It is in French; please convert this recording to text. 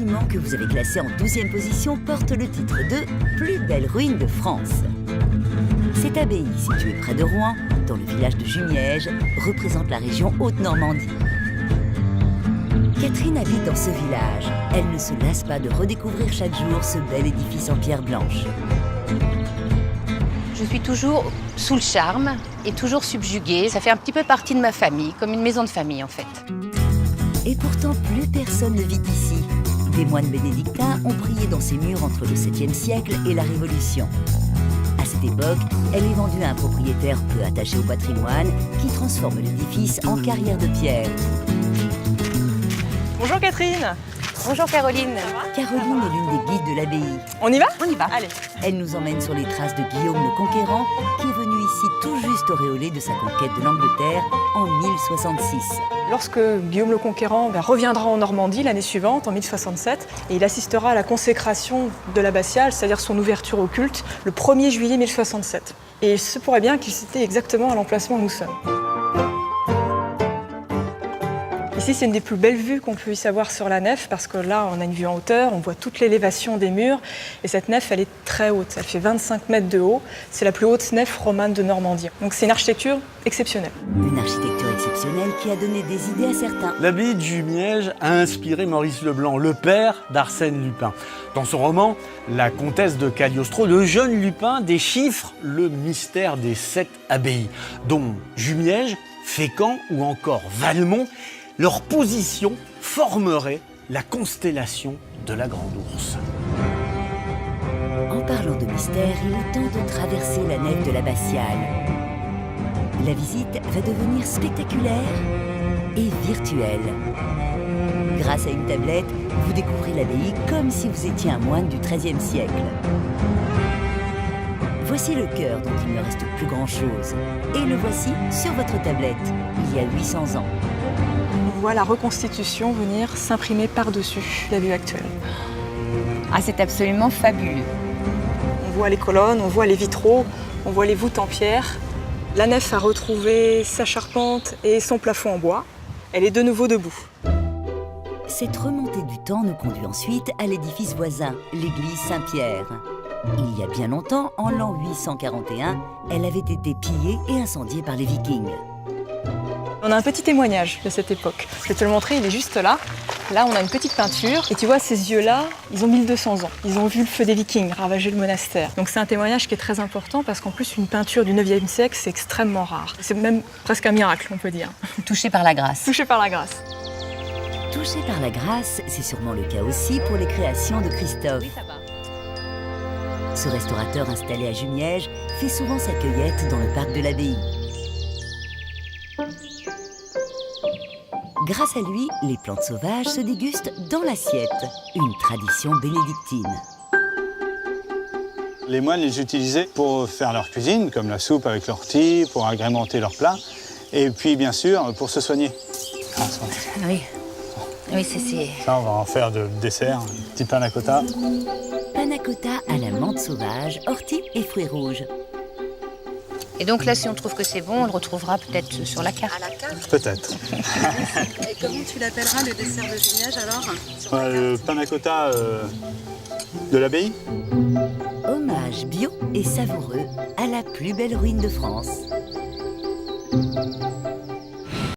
monument que vous avez classé en 12e position porte le titre de « Plus belle ruine de France ». Cette abbaye, située près de Rouen, dans le village de Jumièges, représente la région Haute-Normandie. Catherine habite dans ce village. Elle ne se lasse pas de redécouvrir chaque jour ce bel édifice en pierre blanche. Je suis toujours sous le charme et toujours subjuguée. Ça fait un petit peu partie de ma famille, comme une maison de famille en fait. Et pourtant, plus personne ne vit ici. Des moines bénédictins ont prié dans ces murs entre le 7e siècle et la Révolution. À cette époque, elle est vendue à un propriétaire peu attaché au patrimoine qui transforme l'édifice en carrière de pierre. Bonjour Catherine. Bonjour Caroline. Caroline est l'une des guides de l'abbaye. On y va? On y va. Allez. Elle nous emmène sur les traces de Guillaume le Conquérant, qui est venu ici tout juste auréolé de sa conquête de l'Angleterre en 1066. Lorsque Guillaume le Conquérant reviendra en Normandie l'année suivante, en 1067, et il assistera à la consécration de l'abbatiale, c'est-à-dire son ouverture au culte, le 1er juillet 1067. Et il se pourrait bien qu'il s'était exactement à l'emplacement où nous sommes. Ici, c'est une des plus belles vues qu'on puisse avoir sur la nef parce que là, on a une vue en hauteur, on voit toute l'élévation des murs. Et cette nef, elle est très haute, elle fait 25 mètres de haut. C'est la plus haute nef romane de Normandie. Donc c'est une architecture exceptionnelle. Une architecture exceptionnelle qui a donné des idées à certains. L'abbaye de Jumièges a inspiré Maurice Leblanc, le père d'Arsène Lupin. Dans son roman La comtesse de Cagliostro, le jeune Lupin déchiffre le mystère des 7 abbayes, dont Jumièges, Fécamp ou encore Valmont. Leur position formerait la constellation de la Grande Ourse. En parlant de mystère, il est temps de traverser la nef de l'abbatiale. La visite va devenir spectaculaire et virtuelle. Grâce à une tablette, vous découvrez l'abbaye comme si vous étiez un moine du XIIIe siècle. Voici le cœur dont il ne reste plus grand-chose. Et le voici sur votre tablette, il y a 800 ans. On voit la reconstitution venir s'imprimer par-dessus la vue actuelle. Ah, c'est absolument fabuleux. On voit les colonnes, on voit les vitraux, on voit les voûtes en pierre. La nef a retrouvé sa charpente et son plafond en bois. Elle est de nouveau debout. Cette remontée du temps nous conduit ensuite à l'édifice voisin, l'église Saint-Pierre. Il y a bien longtemps, en l'an 841, elle avait été pillée et incendiée par les Vikings. On a un petit témoignage de cette époque. Je vais te le montrer, il est juste là. Là, on a une petite peinture. Et tu vois, ces yeux-là, ils ont 1200 ans. Ils ont vu le feu des Vikings ravager le monastère. Donc c'est un témoignage qui est très important parce qu'en plus, une peinture du 9e siècle, c'est extrêmement rare. C'est même presque un miracle, on peut dire. Touché par la grâce. Touché par la grâce. Touché par la grâce, c'est sûrement le cas aussi pour les créations de Christophe. Oui, ça va. Ce restaurateur installé à Jumièges fait souvent sa cueillette dans le parc de l'abbaye. Grâce à lui, les plantes sauvages se dégustent dans l'assiette, une tradition bénédictine. Les moines les utilisasaient pour faire leur cuisine, comme la soupe avec l'ortie, pour agrémenter leurs plats, et puis bien sûr pour se soigner. Ah oui, oui c'est... Ça, on va en faire de dessert, un petit panna cotta. Panna cotta à la menthe sauvage, ortie et fruits rouges. Et donc là, si on trouve que c'est bon, on le retrouvera peut-être sur la carte. À la carte. Peut-être. Et comment tu l'appelleras le dessert de Jumièges alors? Le panna cotta de l'abbaye. Hommage bio et savoureux à la plus belle ruine de France.